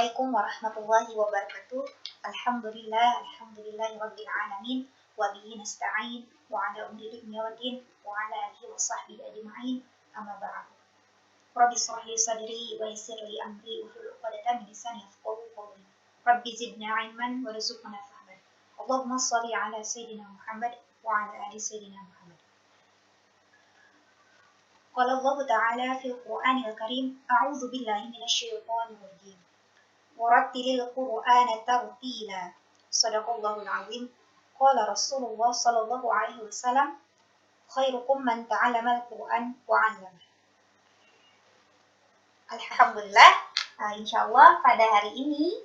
Assalamualaikum warahmatullahi wabarakatuh. Alhamdulillahirabbil alamin wa bihi nasta'in wa ala umuri dunya waddin wa ala alihi wa sahbihi ajma'in. Amma ba'd. Rabbi shrah li sadri wa yassir li amri wahlul 'uqdatam min lisani yafqahu qawli. Rabbi zidna 'ilman warzuqna fahman. Allahumma shalli ala sayyidina Muhammad wa ala ali sayyidina Muhammad. Qala Allah Ta'ala fil Qur'anil Karim, a'udzu billahi minasyaitonir rajim. Warattilil Qur'ana tartila. Shadaqallahul 'azim. Qala Rasulullah sallallahu alaihi wasallam, khairukum man ta'allamal Qur'an wa 'allama. Alhamdulillah, insyaallah pada hari ini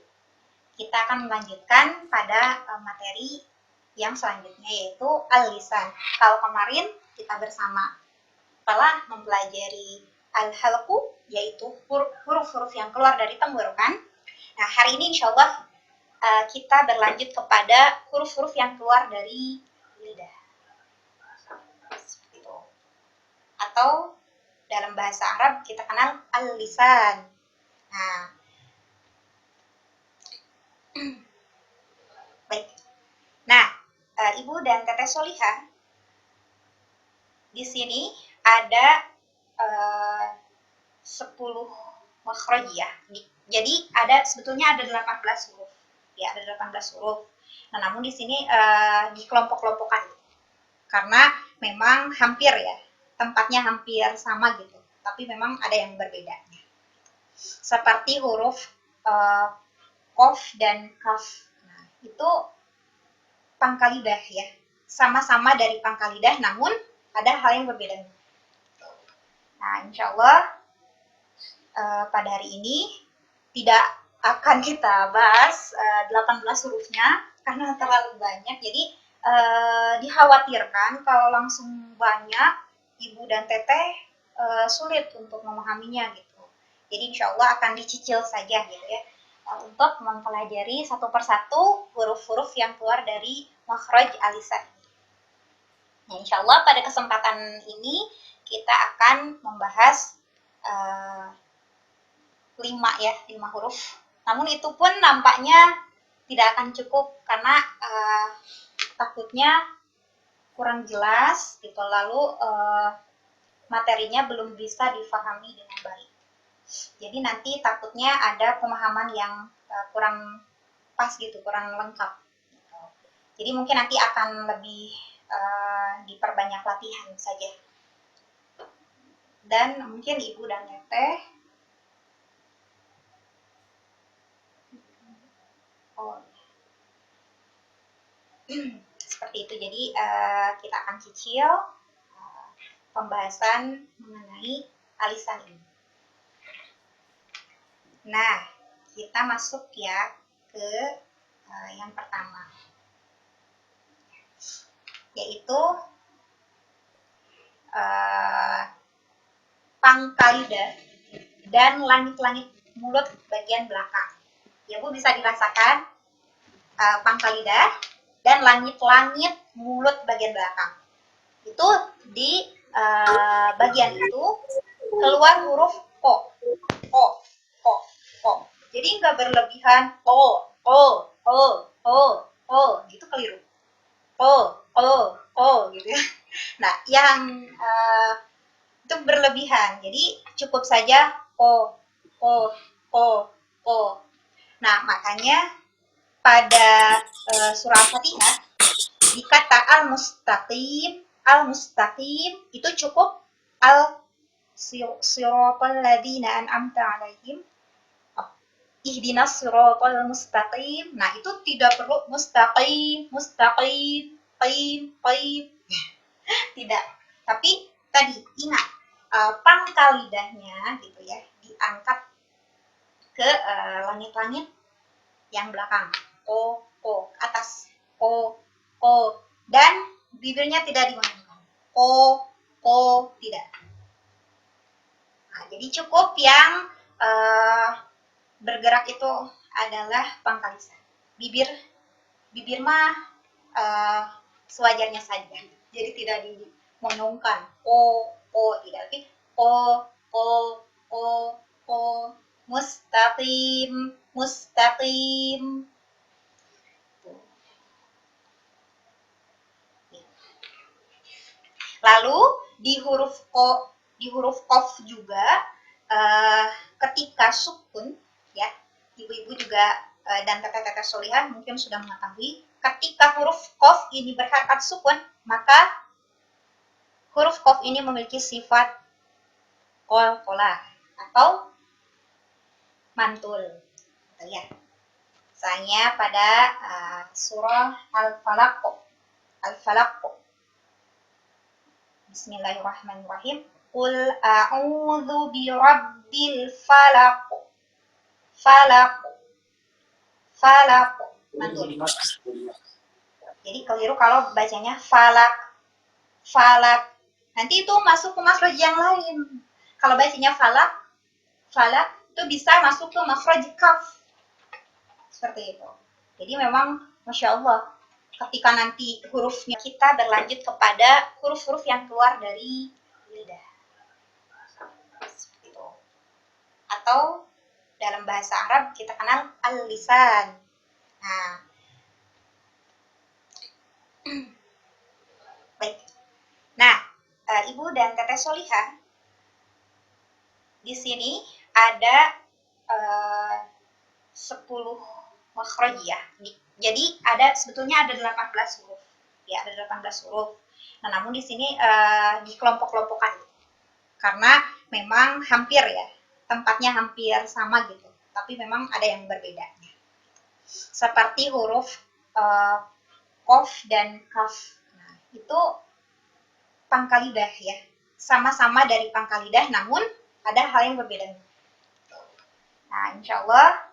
kita akan melanjutkan pada materi yang selanjutnya, yaitu al-lisan. Kalau kemarin kita bersama telah mempelajari al-halqu, yaitu huruf-huruf yang keluar dari tenggorokan. Nah, hari ini insya Allah kita berlanjut kepada huruf-huruf yang keluar dari lidah. Seperti itu. Atau dalam bahasa Arab kita kenal al-lisan. Nah, baik. Nah, Ibu dan Teteh Solihah, di sini ada 10 makhraj ya. Jadi sebetulnya ada 18 huruf. Ya, ada 18 huruf. Nah, namun di sini dikelompok-kelompokkan. Karena memang hampir ya, tempatnya hampir sama gitu. Tapi memang ada yang berbeda. Seperti huruf qaf dan kaf. Nah, itu pangkal lidah ya. Sama-sama dari pangkal lidah, namun ada hal yang berbeda. Nah, insya Allah pada hari ini tidak akan kita bahas 18 hurufnya karena terlalu banyak. Jadi dikhawatirkan kalau langsung banyak Ibu dan Teteh sulit untuk memahaminya gitu. Jadi insya Allah akan dicicil saja gitu ya, untuk mempelajari satu persatu huruf-huruf yang keluar dari makhraj al-lisan. Nah, insya Allah pada kesempatan ini kita akan membahas 5 huruf. Namun itu pun nampaknya tidak akan cukup karena takutnya kurang jelas gitu, lalu materinya belum bisa difahami dengan baik. Jadi nanti takutnya ada pemahaman yang kurang pas gitu, kurang lengkap. Jadi mungkin nanti akan lebih diperbanyak latihan saja. Dan mungkin Ibu dan Teteh seperti itu. Jadi kita akan cicil pembahasan mengenai al-lisan ini. Nah, kita masuk ya ke yang pertama, yaitu pangkal lidah dan langit-langit mulut bagian belakang. Ya Bu, bisa dirasakan pangkal lidah dan langit-langit mulut bagian belakang. Itu di bagian itu keluar huruf o. Jadi nggak berlebihan gitu, keliru. Gitu ya. Nah, yang itu berlebihan. Jadi cukup saja o. Nah, makanya pada surah Al-Fatihah di kata al-mustaqim itu cukup al-siratal ladzina an'amta 'alaihim ihdinas siratal mustaqim. Nah, itu tidak perlu mustaqim. Tidak. Tapi tadi ingat pangkal lidahnya gitu ya, diangkat ke langit-langit yang belakang. Atas. Dan bibirnya tidak digoyangkan. Tidak. Nah, jadi cukup yang bergerak itu adalah pangkal lisan. Bibir mah sewajarnya saja. Jadi tidak dimonyongkan. Tidak. Tapi mustaqim. mustaqim. Lalu di huruf qaf juga ketika sukun, ya, ibu-ibu juga dan teteh-teteh solihah mungkin sudah mengetahui, ketika huruf qaf ini berharokat sukun, maka huruf qaf ini memiliki sifat qalqalah atau mantul, gitu ya. Misalnya pada surah Al-Falaq. Bismillahirrahmanirrahim. Qul a'udzu birabbil falaq. Falaq. Mantul. Jadi keliru kalau bacanya falak. Nanti itu masuk ke makhraj yang lain. Kalau bacanya falak itu bisa masuk ke makhraj kaf. Seperti itu. Jadi memang Masya Allah, ketika nanti hurufnya kita berlanjut kepada huruf-huruf yang keluar dari lidah. Seperti itu. Atau dalam bahasa Arab kita kenal al-lisan. Nah, baik. Nah, Ibu dan Teteh Solihah, di sini ada 10 makhraj ya. Jadi sebetulnya ada 18 huruf. Ya, ada 18 huruf. Nah, namun di sini dikelompok-kelompokkan. Karena memang hampir ya, tempatnya hampir sama gitu. Tapi memang ada yang berbeda. Seperti huruf qaf dan kaf. Nah, itu pangkalidah ya. Sama-sama dari pangkalidah, namun ada hal yang berbeda. Nah, insya Allah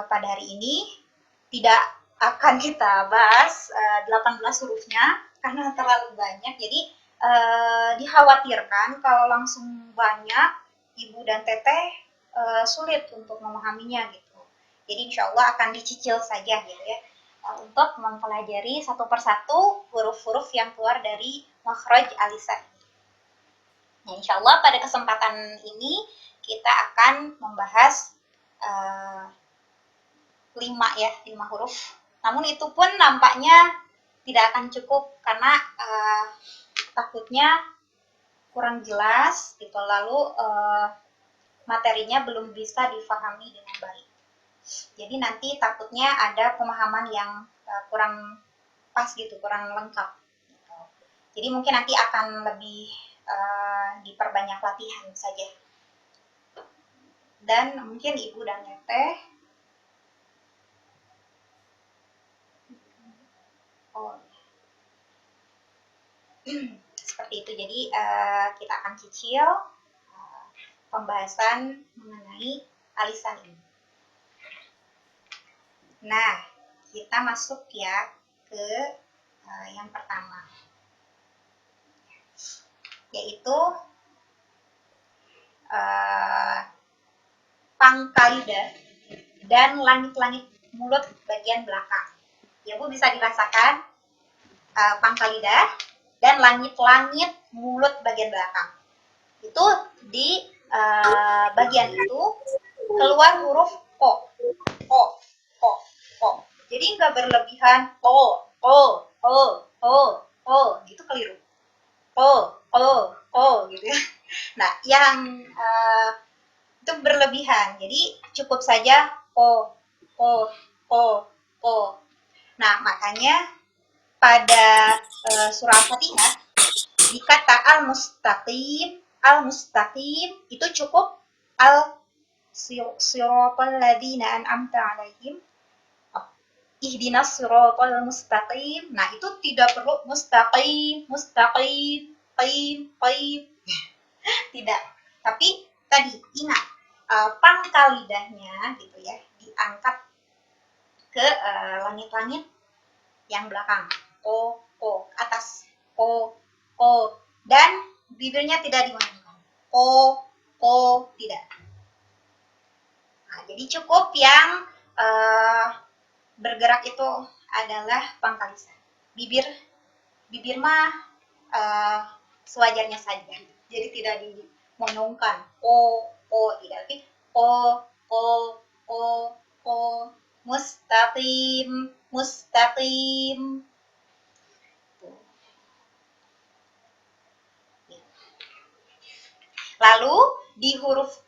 pada hari ini tidak akan kita bahas 18 hurufnya karena terlalu banyak. Jadi dikhawatirkan kalau langsung banyak Ibu dan Teteh sulit untuk memahaminya gitu. Jadi insya Allah akan dicicil saja gitu ya, untuk mempelajari satu persatu huruf-huruf yang keluar dari makhraj al-lisan. Nah, insya Allah pada kesempatan ini kita akan membahas 5 huruf. Namun itu pun nampaknya tidak akan cukup karena takutnya kurang jelas gitu, lalu materinya belum bisa difahami dengan baik. Jadi nanti takutnya ada pemahaman yang kurang pas gitu, kurang lengkap gitu. Jadi mungkin nanti akan lebih diperbanyak latihan saja. Dan mungkin Ibu dan Teteh seperti itu. Jadi kita akan cicil pembahasan mengenai alisan ini. Nah, kita masuk ya ke yang pertama, yaitu pangkalidah dan langit-langit mulut bagian belakang. Ya Bu, bisa dirasakan pangkalidah dan langit-langit mulut bagian belakang. Itu di bagian itu keluar huruf o. Jadi nggak berlebihan gitu, keliru. Gitu ya. Nah, yang itu berlebihan. Jadi cukup saja o. Nah, makanya pada surah Al-Fatihah di kata al-mustaqim itu cukup al-siratal ladzina an'amta 'alaihim ihdinas siratal mustaqim. Nah, itu tidak perlu mustaqim tidak. Tapi tadi ingat pangkalidahnya gitu ya, diangkat ke langit-langit yang belakang. Atas. Dan bibirnya tidak digoyangkan. Tidak. Nah, jadi cukup yang bergerak itu adalah pangkalisan. Bibir mah sewajarnya saja. Jadi tidak dimonyongkan. Tidak. Tapi ko, mustaqim, mustaqim. Lalu di huruf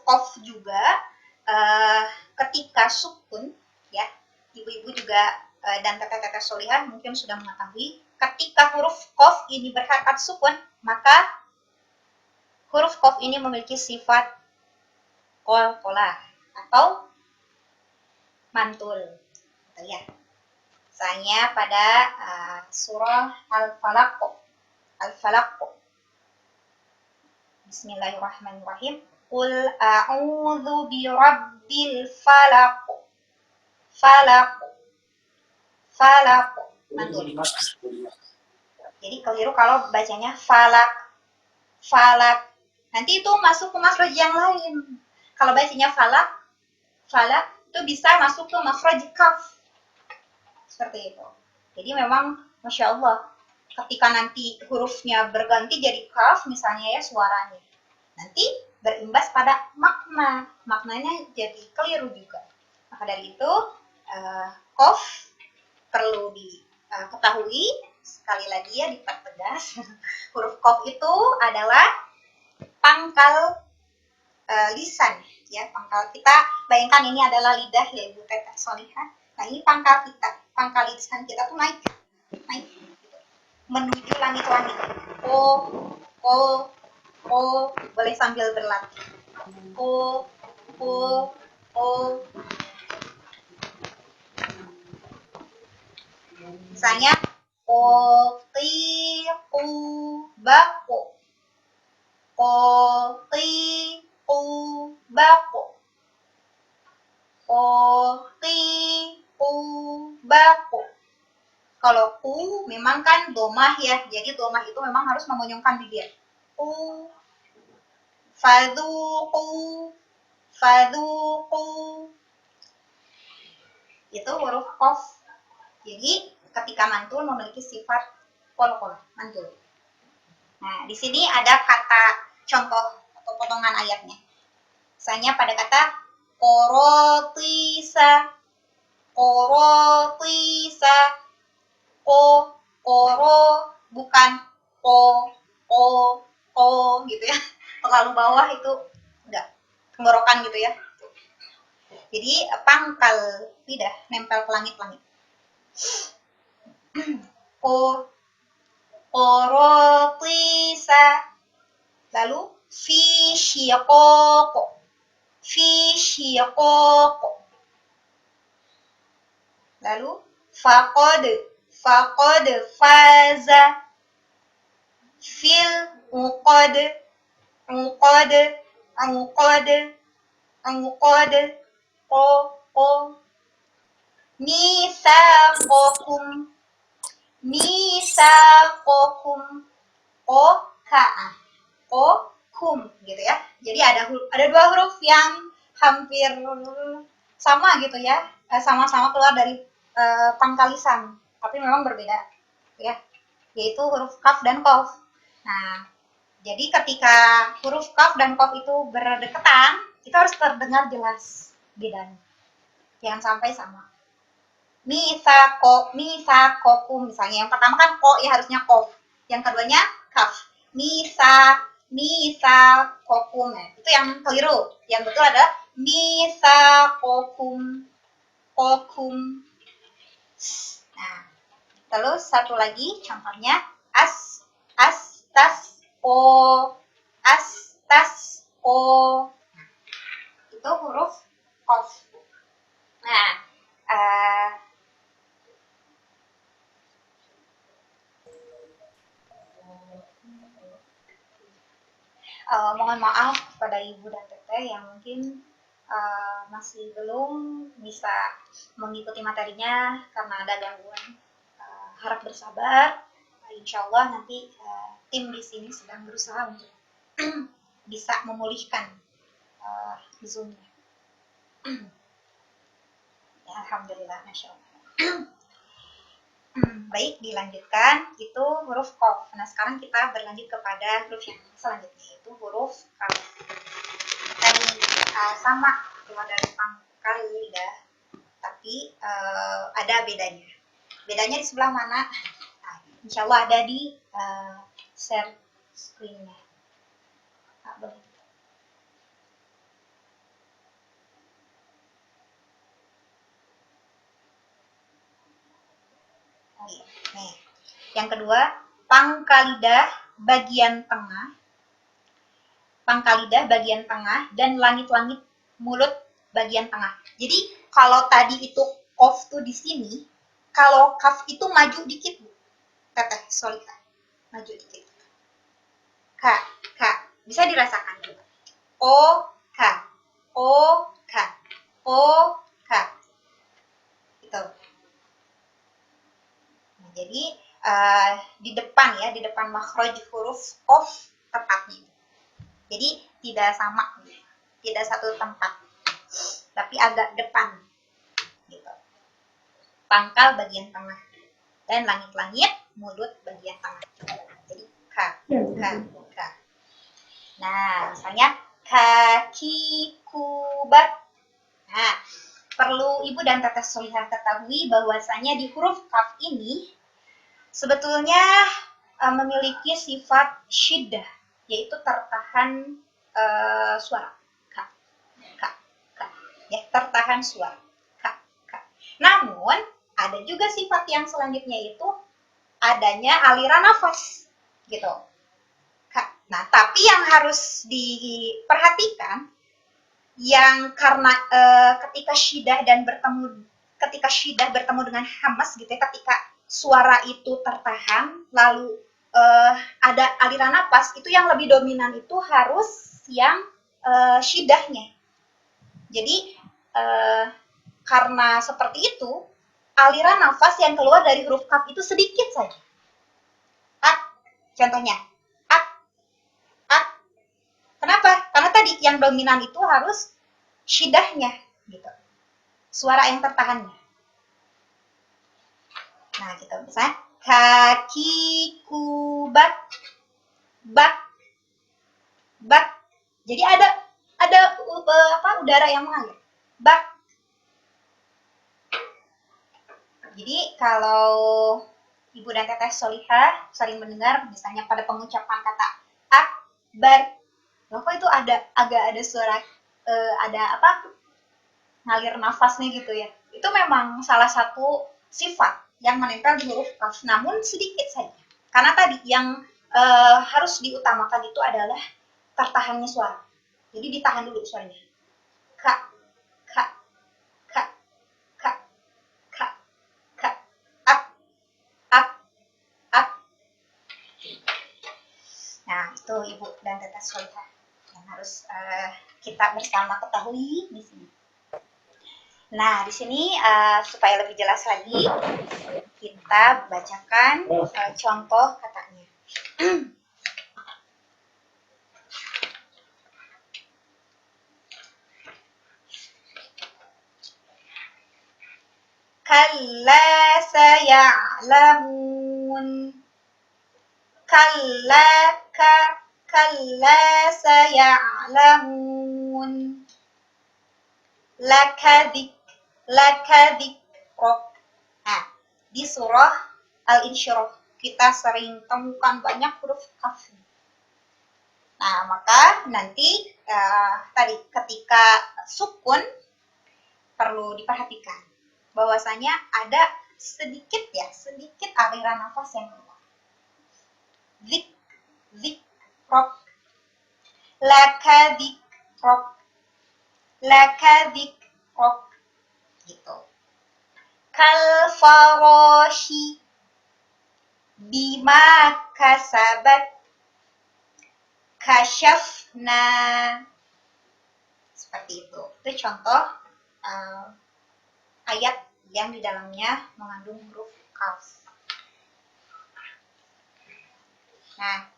qaf juga ketika sukun, ya, ibu-ibu juga dan teteh-teteh solihah mungkin sudah mengetahui, ketika huruf qaf ini berharokat sukun, maka huruf qaf ini memiliki sifat qalqalah atau mantul, gitu ya. Misalnya pada surah Al-Falaq. Bismillahirrahmanirrahim. Qul a'udzu birabbil falaq. Falaq. Mantul. Jadi keliru kalau bacanya falak. Nanti itu masuk ke makhraj yang lain. Kalau bacanya falak itu bisa masuk ke makhraj kaf. Seperti itu. Jadi memang Masya Allah, ketika nanti hurufnya berganti jadi kaf, misalnya ya suaranya, nanti berimbas pada maknanya jadi keliru juga. Maka dari itu qaf perlu diketahui, sekali lagi ya dipertegas, huruf qaf itu adalah pangkal lisan, ya, pangkal kita. Bayangkan ini adalah lidah ya Ibu Teteh Solihah. Nah, ini pangkal kita, pangkal lisan kita tuh naik menuju langit-langit. Boleh sambil berlatih. Misalnya bako. Kalau memang kan domah ya, jadi domah itu memang harus memonyongkan bibir. Fadhuqu. Itu huruf qaf. Jadi ketika mantul memiliki sifat qalqalah, mantul. Nah, di sini ada kata contoh atau potongan ayatnya. Misalnya pada kata qorotisa. Koro bukan gitu ya. Terlalu bawah itu enggak, tenggorokan gitu ya. Jadi pangkal lidah nempel ke langit-langit. Qorotisa. Lalu fi syiqaq. Lalu faqad faza. Fil uqad. Misaqakum. Kum gitu ya. Jadi ada dua huruf yang hampir sama gitu ya, sama-sama keluar dari pangkal lisan, tapi memang berbeda ya, yaitu huruf kaf dan qaf. Nah, jadi ketika huruf kaf dan qaf itu berdekatan, itu harus terdengar jelas bedanya, jangan sampai sama. Misaqakum misalnya, yang pertama kan ko ya, harusnya qaf, yang keduanya kaf. Misaqakum, itu yang keliru. Yang betul adalah misaqakum. Nah, terus satu lagi contohnya astasqo. Itu huruf qaf. Nah, mohon maaf pada Ibu dan Teteh yang mungkin masih belum bisa mengikuti materinya karena ada gangguan. Harap bersabar. Insya Allah nanti tim di sini sedang berusaha untuk bisa memulihkan Zoom-nya. Ya, alhamdulillah, Masya Allah. Baik, dilanjutkan. Itu huruf qaf. Nah, sekarang kita berlanjut kepada huruf yang selanjutnya, yaitu huruf kaf. tadi sama keluar dari pangkal lidah, tapi ada bedanya. Bedanya di sebelah mana? Nah, insya Allah ada di share screen-nya. Boleh. Nih. Yang kedua, pangkal lidah bagian tengah. Pangkal lidah bagian tengah dan langit-langit mulut bagian tengah. Jadi kalau tadi itu qaf tuh di sini, kalau kaf itu maju dikit, Bu. Teteh Solika. Maju dikit. K, K. Bisa dirasakan juga. O, K. O, K. O, K. Gitu. Nah, jadi di depan ya, di depan makhraj huruf qaf tepatnya. Jadi tidak sama, tidak satu tempat, tapi agak depan, gitu. Pangkal bagian tengah dan langit-langit mulut bagian tengah. Jadi K, K, K. Nah, misalnya kaki kubat. Nah, perlu Ibu dan Teteh Solihah ketahui bahwasanya di huruf kaf ini sebetulnya memiliki sifat syiddah, yaitu tertahan suara. K, K, K. Ya, tertahan suara. K, K. Namun, ada juga sifat yang selanjutnya itu adanya aliran nafas. Gitu. K. Nah, tapi yang harus diperhatikan, yang karena ketika syidah bertemu dengan hamas gitu ya, ketika suara itu tertahan lalu ada aliran napas, itu yang lebih dominan itu harus yang syidahnya. Jadi karena seperti itu, aliran nafas yang keluar dari huruf kaf itu sedikit saja. Ak, contohnya ak, ak. Kenapa? Karena tadi yang dominan itu harus syidahnya, gitu. Suara yang tertahannya. Nah, gitu. Misalnya kaki kubat, bak, bak. Jadi ada udara yang mengalir. Bak. Jadi kalau Ibu dan Teteh Solihah sering mendengar misalnya pada pengucapan kata akbar, kok itu agak ada suara ngalir nafasnya gitu ya. Itu memang salah satu sifat yang menempel di huruf kaf, namun sedikit saja. Karena tadi yang harus diutamakan itu adalah tertahannya suara. Jadi ditahan dulu suaranya. Kak, kak, kak, kak, kak, kak, ap, ap, ap. Nah, itu Ibu dan Teteh Solihah yang harus kita bersama ketahui di sini. Nah, di sini supaya lebih jelas lagi, kita bacakan contoh katanya. Kalla saya'lamun. Kalla saya'lamun. Lakadik roh. Nah, di surah Al-Insyirah kita sering temukan banyak huruf kaf. Nah, maka nanti tadi ketika sukun perlu diperhatikan bahwasanya ada sedikit aliran nafas yang keluar. Zik, rok, lakadik rok, gitu. Kal faroshi bima kasabat kasyafna. Seperti itu. Itu contoh ayat yang di dalamnya mengandung huruf kaf. Nah,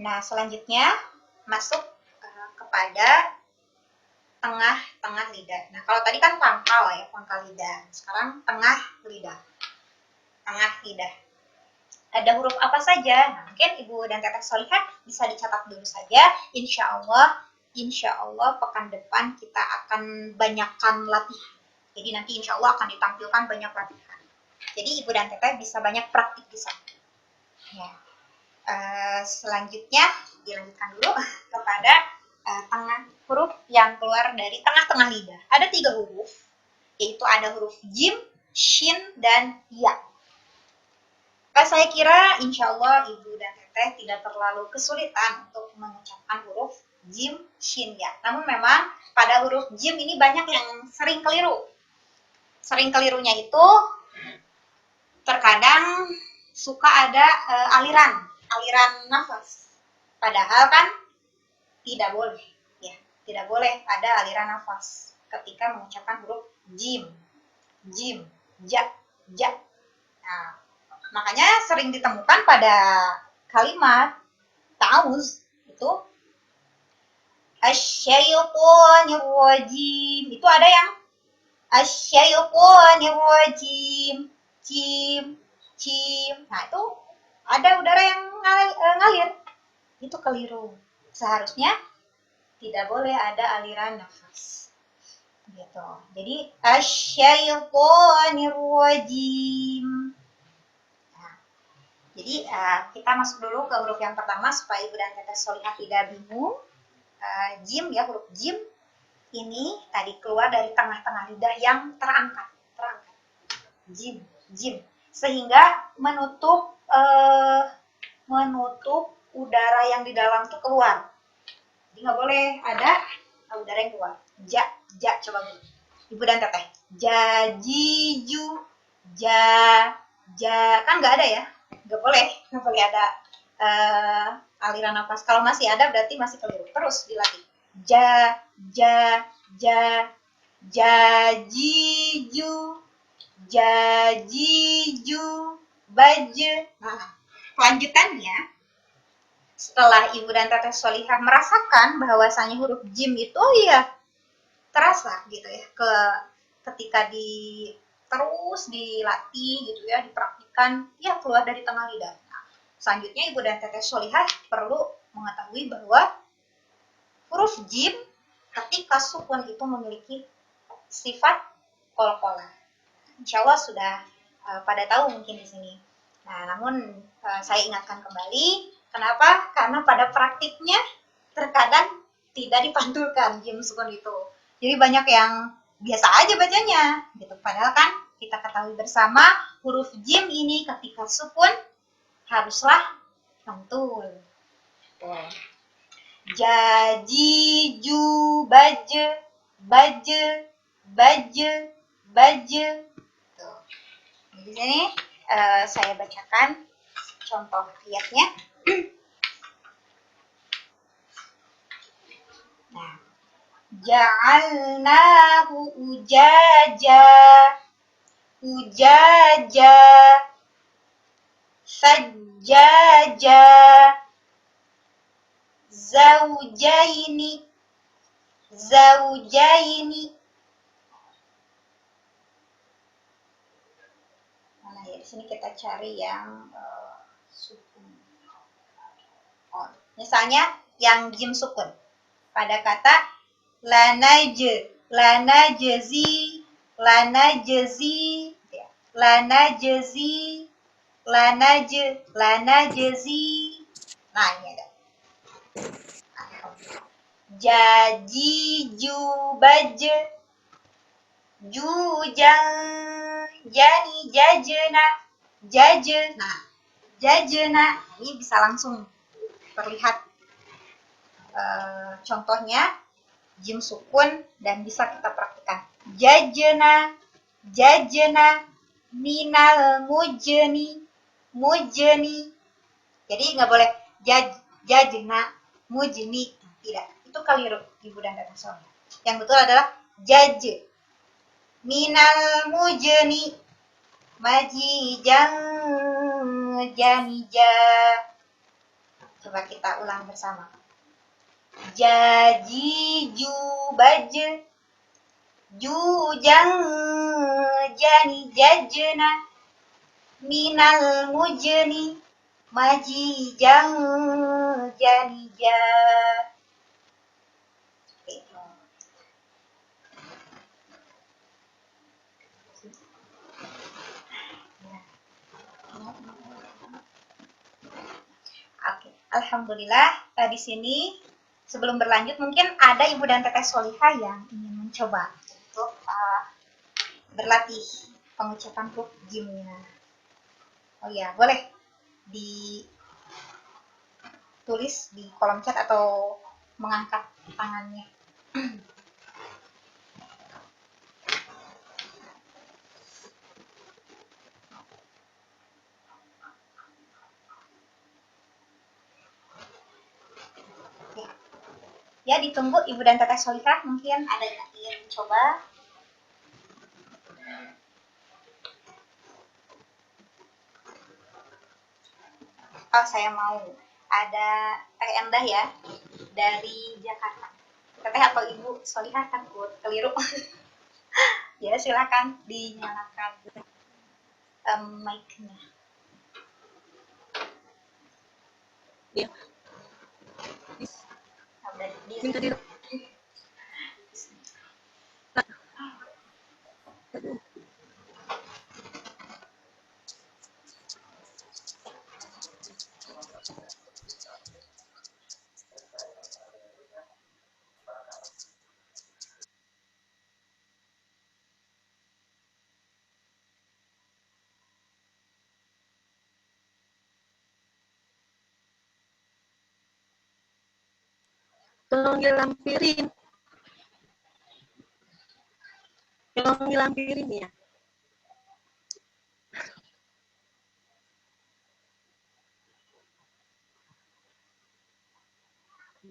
Nah, selanjutnya masuk kepada tengah lidah. Nah, kalau tadi kan pangkal ya, pangkal lidah. Sekarang tengah lidah. Tengah lidah. Ada huruf apa saja? Nah, mungkin Ibu dan Teteh Solihah bisa dicatat dulu saja. Insya Allah pekan depan kita akan banyakkan latihan. Jadi nanti insya Allah akan ditampilkan banyak latihan. Jadi Ibu dan Teteh bisa banyak praktik di sana. Ya. Selanjutnya dilanjutkan dulu kepada tengah huruf yang keluar dari tengah-tengah lidah. Ada 3 huruf, yaitu ada huruf jim, shin, dan ya. Saya kira insya Allah Ibu dan Teteh tidak terlalu kesulitan untuk mengucapkan huruf jim, shin, ya. Namun memang pada huruf jim ini banyak yang sering keliru. Sering kelirunya itu terkadang suka ada aliran nafas. Padahal kan tidak boleh, ya. Tidak boleh ada aliran nafas ketika mengucapkan huruf jim, ja. Nah, makanya sering ditemukan pada kalimat ta'awuz itu asyaitonirrajim. Itu ada yang asyaitonirrajim, cim. Nah, itu ada udara yang ngalir. Itu keliru. Seharusnya tidak boleh ada aliran nafas. Gitu. Jadi asyaitonirrajim. Jadi kita masuk dulu ke huruf yang pertama supaya Ibu dan Teteh Solihah tidak bingung. Jim ya, huruf jim ini tadi keluar dari tengah-tengah lidah yang terangkat. Jim. Sehingga menutup udara yang di dalam itu keluar. Jadi nggak boleh ada udara yang keluar. Ja, coba dulu. Ibu dan Teteh. Jajiju, ja, kan nggak ada ya. Nggak boleh ada aliran nafas. Kalau masih ada berarti masih keliru. Terus dilatih. Jajiju, baju. Nah, lanjutannya, setelah Ibu dan Teteh Solihah merasakan bahwasanya huruf jim itu ya terasa gitu ya, ketika terus dilatih gitu ya, dipraktikkan, ya keluar dari tengah lidah. Nah, selanjutnya Ibu dan Teteh Solihah perlu mengetahui bahwa huruf jim ketika sukun itu memiliki sifat qalqalah. Insya Allah sudah pada tahu mungkin di sini. Nah, namun saya ingatkan kembali, kenapa? Karena pada praktiknya terkadang tidak dipantulkan jim sukun itu. Jadi banyak yang biasa aja bacanya, gitu. Padahal kan kita ketahui bersama huruf jim ini ketika sukun haruslah pantul. Jajiju, baje. Tuh. Di sini saya bacakan contoh ayatnya. Nah, ja'alnahu ujaja, sajjaja, zaujaini. Mana ya? Di sini kita cari yang sukun. Misalnya yang jim sukun pada kata lanajzi, nah ini ada jajiju, baje, jujang, jani, jajena. Nah, jajena ini bisa langsung terlihat contohnya jim sukun dan bisa kita praktikkan. Jajena, minal mujeni. Jadi nggak boleh jajena, mujeni, tidak. Itu keliru Ibu dan Teteh Solihah. Yang betul adalah jaje, minal mujeni, majijang, janija. Coba kita ulang bersama. jaji ju baje, ju jang jani jajna, minal mujni maji jang jani ja. Oke, alhamdulillah di sini sebelum berlanjut mungkin ada ibu dan teteh Solihah yang ingin mencoba untuk berlatih pengucapan huruf jimnya. Oh ya, boleh ditulis di kolom chat atau mengangkat tangannya. Ya, ditunggu ibu dan teteh Solihah, mungkin ada yang ingin mencoba. Oh, saya mau. Ada Teh Endah ya, dari Jakarta. Teteh atau ibu Solihah takut keliru. Ya, silakan dinyalakan mic-nya. Iya. Minta di tolong dilampirin. Tolong dilampirin ya.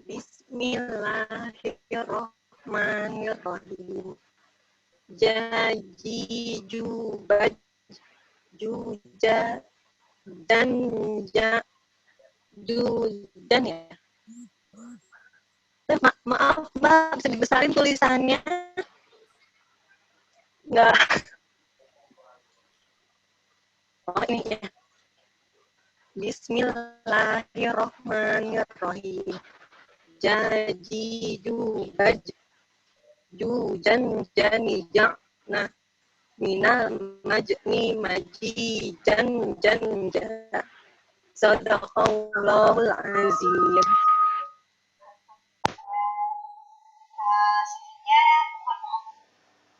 Bismillahirrahmanirrahim. Jaji jubaj juja dan judan ya. Maaf Mbak, bisa dibesarin tulisannya? Enggak. Oh ini ya. Bismillahirrahmanirrahim. Jaji jubaj jujan jani ja'na minal majni maji janja. Sadaqallahul azim.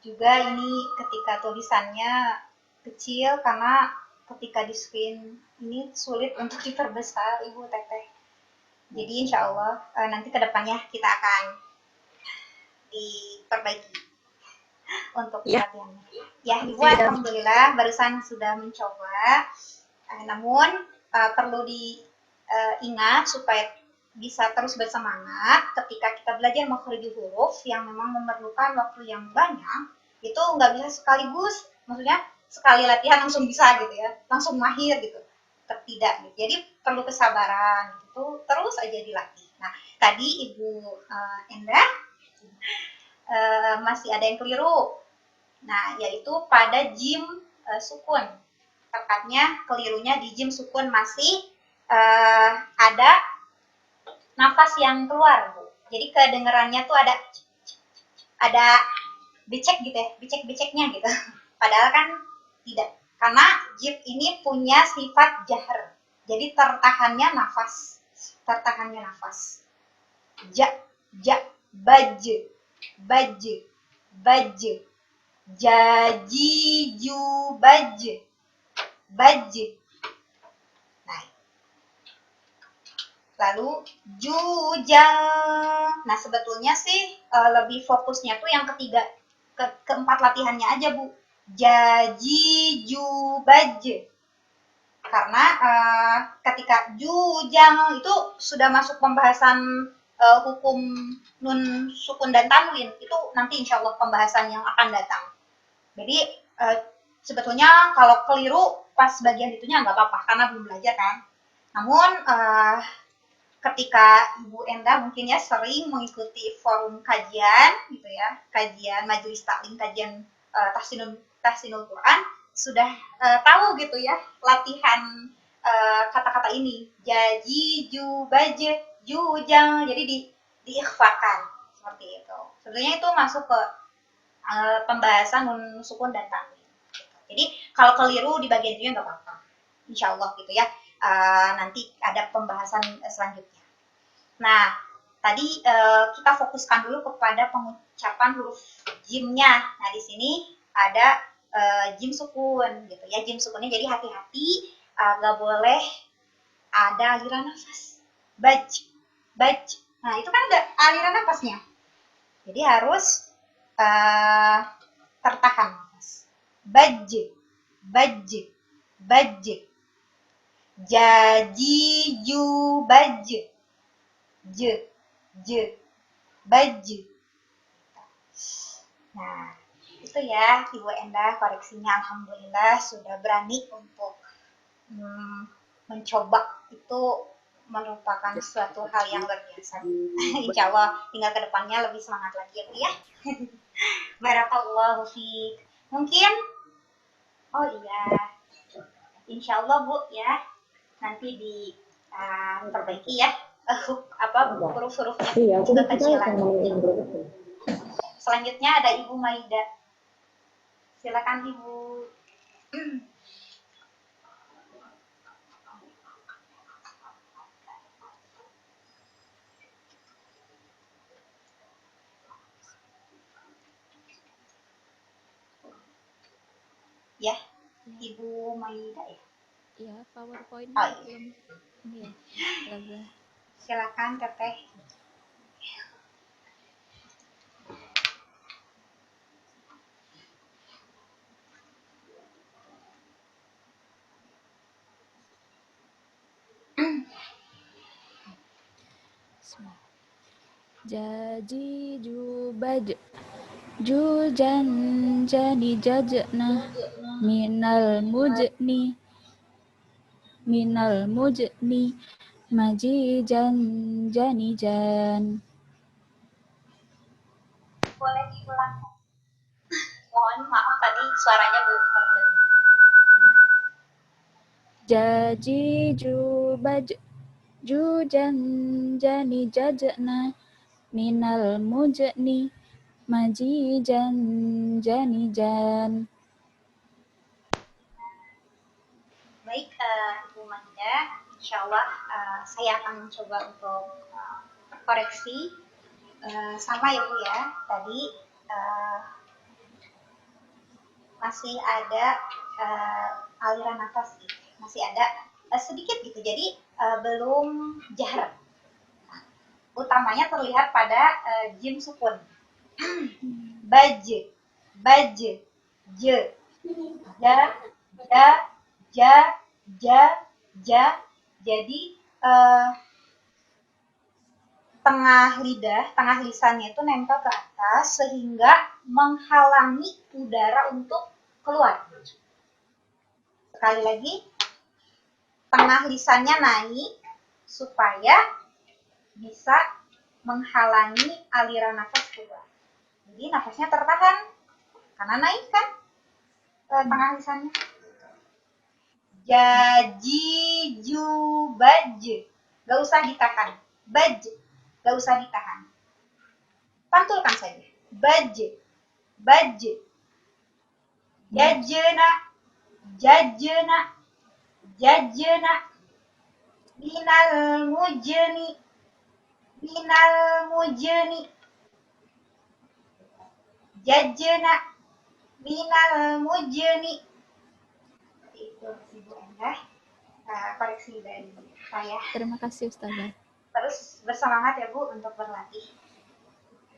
Juga ini ketika tulisannya kecil karena ketika di screen ini sulit untuk diperbesar Ibu Teteh. Jadi insya Allah nanti kedepannya kita akan diperbaiki untuk latihannya. Ya Ibu alhamdulillah barusan sudah mencoba. Namun perlu diingat supaya bisa terus bersemangat ketika kita belajar makhrajul huruf yang memang memerlukan waktu yang banyak, itu nggak bisa sekaligus, maksudnya sekali latihan langsung bisa gitu ya, langsung mahir gitu, tidak gitu. Jadi perlu kesabaran gitu, terus aja dilatih. Nah tadi Ibu Endah masih ada yang keliru, nah yaitu pada jim sukun, tepatnya kelirunya di jim sukun masih ada nafas yang keluar, Bu. Jadi kedengerannya tuh ada becek gitu ya, becek-beceknya gitu. Padahal kan tidak. Karena jim ini punya sifat jahar. Jadi tertahannya nafas. Tertahannya nafas. Ja, baje, baje, baje. Jaji, ju, baje, baje. Lalu jujang. Nah sebetulnya sih lebih fokusnya tuh yang ketiga, keempat latihannya aja Bu. Jaji jubaj. Karena ketika jujang itu sudah masuk pembahasan hukum nun sukun dan tanwin, itu nanti insya Allah pembahasan yang akan datang. Jadi sebetulnya kalau keliru pas bagian itunya nggak apa-apa karena belum belajar kan. Namun ketika Ibu Enda mungkin ya sering mengikuti forum kajian gitu ya, kajian majelis taklim, kajian tahsinul Quran, sudah tahu gitu ya latihan kata-kata ini, jaji, ju, baje, jujang, jadi diikhfakan seperti itu. Sebenarnya itu masuk ke pembahasan nun sukun dan tanwin. Jadi kalau keliru di bagian itu nggak apa-apa, insya Allah gitu ya. Nanti ada pembahasan selanjutnya. Nah, tadi kita fokuskan dulu kepada pengucapan huruf jimnya. Nah, di sini ada jim sukun gitu ya. Jim sukunnya jadi hati-hati, nggak boleh ada aliran nafas. Baj, baj. Nah, itu kan ada aliran nafasnya. Jadi harus tertahan nafas. Baj, baj, baj. Jaji, ju, baj. J, j, baju. Nah, itu ya Ibu Enda koreksinya. Alhamdulillah sudah berani untuk mencoba. Itu merupakan suatu hal yang luar biasa. Insya Allah tinggal ke depannya lebih semangat lagi ya Bu ya. Barakallahu fiik. Mungkin, oh iya, insya Allah Bu ya, nanti diperbaiki ya huruf-hurufnya kekecilan. Selanjutnya ada Ibu Maida. Silakan Ibu. Ya, Ibu Maida ya. Iya, PowerPoint Oh, iya. belum ini ya. Ustazah. Silakan Teteh. Jaji jubaj jujan jani jajna minal mujni majijan jani jan. Boleh diulang? Mohon maaf tadi suaranya belum terdengar. Jaji jubaj jujan jani jajna minal mujni majijan jani jan. Baik, Ibu Maida, insya Allah saya akan mencoba untuk koreksi. Sama ya Bu ya, tadi masih ada aliran nafas gitu, masih ada sedikit gitu, jadi belum jahar. Utamanya terlihat pada jim sukun. Baj, baj, j, ja, ja, ja, ja, ja. Jadi tengah lisannya itu nempel ke atas sehingga menghalangi udara untuk keluar. Sekali lagi, tengah lisannya naik supaya bisa menghalangi aliran nafas keluar. Jadi nafasnya tertahan karena naik kan tengah lisannya. Jaji ju baj, gak usah ditahan. Baj, gak usah ditahan. Pantulkan saja. Baj, baj. Jajena, jajena, jajena. Minal mujni, minal mujni. Jajena, minal mujni. Itu Ibu Enda koreksi dari saya. Terima kasih Ustazah. Terus bersemangat ya Bu untuk berlatih.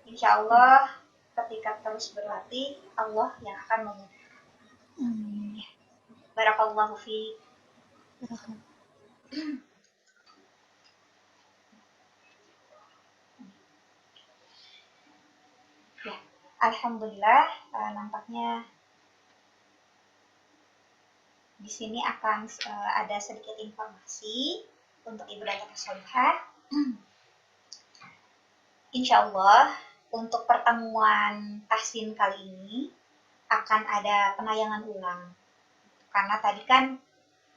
Insya Allah ketika terus berlatih, Allah yang akan memudahkan. Barakallahu fiik. Ya, alhamdulillah nampaknya di sini akan ada sedikit informasi untuk Ibu dan Kakak Solihah. Insya Allah untuk pertemuan tahsin kali ini akan ada penayangan ulang. Karena tadi kan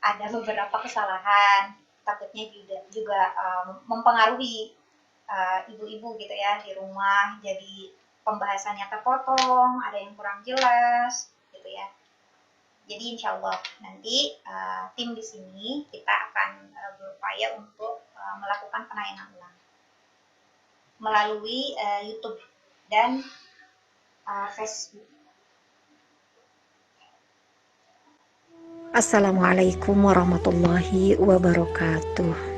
ada beberapa kesalahan, takutnya juga mempengaruhi ibu-ibu gitu ya di rumah, jadi pembahasannya terpotong, ada yang kurang jelas gitu ya. Jadi insya Allah nanti tim di sini kita akan berupaya untuk melakukan penayangan ulang melalui YouTube dan Facebook. Assalamualaikum warahmatullahi wabarakatuh.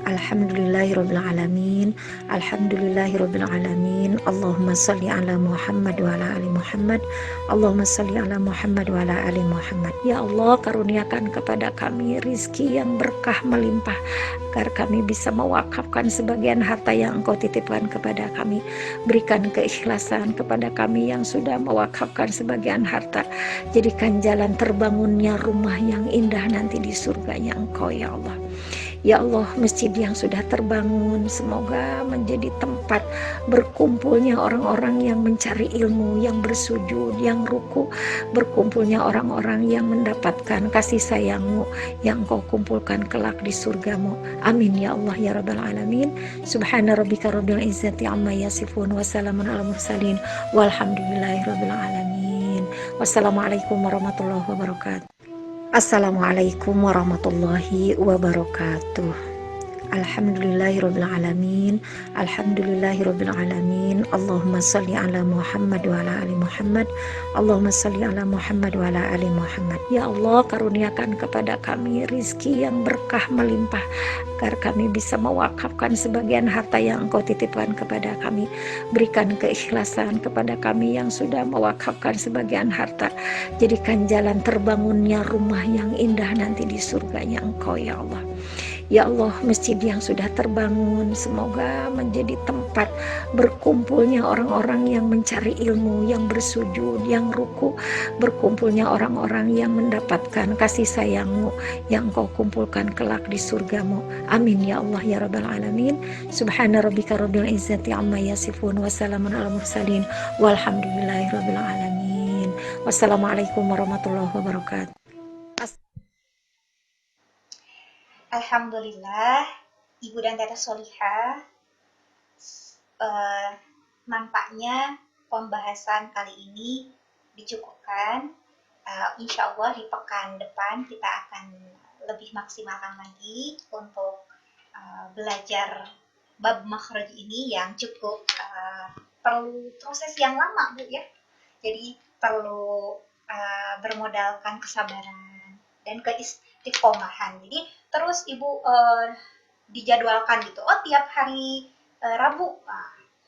Alhamdulillahirrabbilalamin. Alhamdulillahirrabbilalamin. Allahumma salli ala Muhammad wa ala ali Muhammad. Allahumma salli ala Muhammad wa ala ali Muhammad. Ya Allah, karuniakan kepada kami rizki yang berkah melimpah, agar kami bisa mewakafkan sebagian harta yang Engkau titipkan kepada kami. Berikan keikhlasan kepada kami yang sudah mewakafkan sebagian harta. Jadikan jalan terbangunnya rumah yang indah nanti di surganya Engkau, ya Allah. Ya Allah, masjid yang sudah terbangun semoga menjadi tempat berkumpulnya orang-orang yang mencari ilmu, yang bersujud, yang ruku, berkumpulnya orang-orang yang mendapatkan kasih sayang-Mu yang Engkau kumpulkan kelak di surga-Mu. Amin ya Allah ya Rabbal Alamin. Subhana rabbika rabbil izzati amma yasifun, wassalamun ala mursalin, walhamdulillahi rabbil alamin. Wassalamualaikum warahmatullahi wabarakatuh. Assalamualaikum warahmatullahi wabarakatuh. Alhamdulillahirrabbilalamin. Alhamdulillahirrabbilalamin. Allahumma salli ala Muhammad wa ala ali Muhammad. Allahumma salli ala Muhammad wa ala ali Muhammad. Ya Allah, karuniakan kepada kami rizki yang berkah melimpah, agar kami bisa mewakafkan sebagian harta yang Engkau titipkan kepada kami. Berikan keikhlasan kepada kami yang sudah mewakafkan sebagian harta. Jadikan jalan terbangunnya rumah yang indah nanti di surganya Engkau, ya Allah. Ya Allah, masjid yang sudah terbangun semoga menjadi tempat berkumpulnya orang-orang yang mencari ilmu, yang bersujud, yang ruku, berkumpulnya orang-orang yang mendapatkan kasih sayang-Mu yang Engkau kumpulkan kelak di surga-Mu. Amin ya Allah ya Rabbal Alamin. Subhana rabbika rabbil izzati amma yasifun, wassalamun ala mursalin, walhamdulillahi rabbil alamin. Wassalamualaikum warahmatullahi wabarakatuh. Alhamdulillah, Ibu dan Teteh Solihah, nampaknya pembahasan kali ini dicukupkan. Insya Allah di pekan depan kita akan lebih maksimalkan lagi untuk belajar bab makhraj ini yang cukup perlu proses yang lama, Bu ya. Jadi perlu bermodalkan kesabaran dan keistiqomahan. Jadi terus Ibu dijadwalkan gitu. Oh, tiap hari Rabu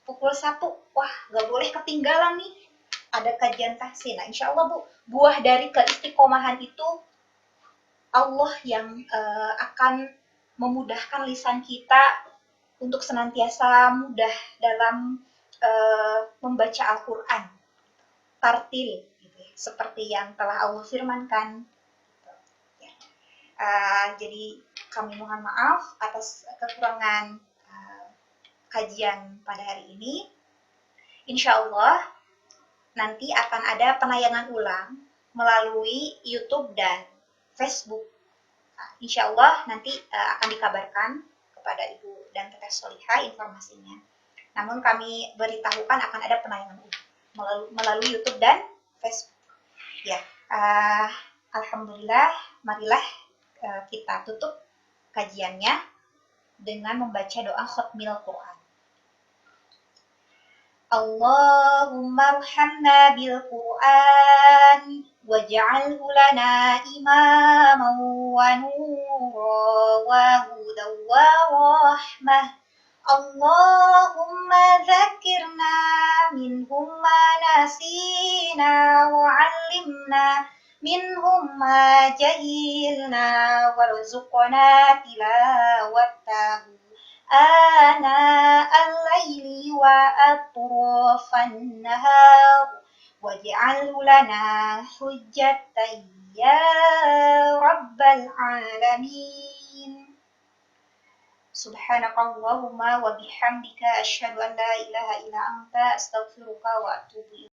pukul 1. Wah, gak boleh ketinggalan nih. Ada kajian tahsin. Nah, insya Allah Bu, buah dari keistiqomahan itu Allah yang akan memudahkan lisan kita untuk senantiasa mudah dalam membaca Al-Quran. Tartil, gitu ya. Seperti yang telah Allah firmankan. Jadi kami mohon maaf atas kekurangan kajian pada hari ini. Insya Allah nanti akan ada penayangan ulang melalui YouTube dan Facebook. Insya Allah nanti akan dikabarkan kepada Ibu dan Teteh Solihah informasinya. Namun kami beritahukan akan ada penayangan ulang melalui YouTube dan Facebook. Ya, alhamdulillah, marilah kita tutup kajiannya dengan membaca doa khatmil Quran. Allahumma arhamna bil Quran waj'alhu lana imaman wa nuran wa hudan wa rahmah. Allahumma dzakirna minhum ma nasina wa 'allimna minhum ma jahilna warzuqna tilawatahu ana al-laili wa atrafan nahar waj'al lana hujjatan ya rabbal alamin. Subhanakallahumma wa bihamdika asyhadu an la ilaha illa anta astaghfiruka wa atubu ilaik.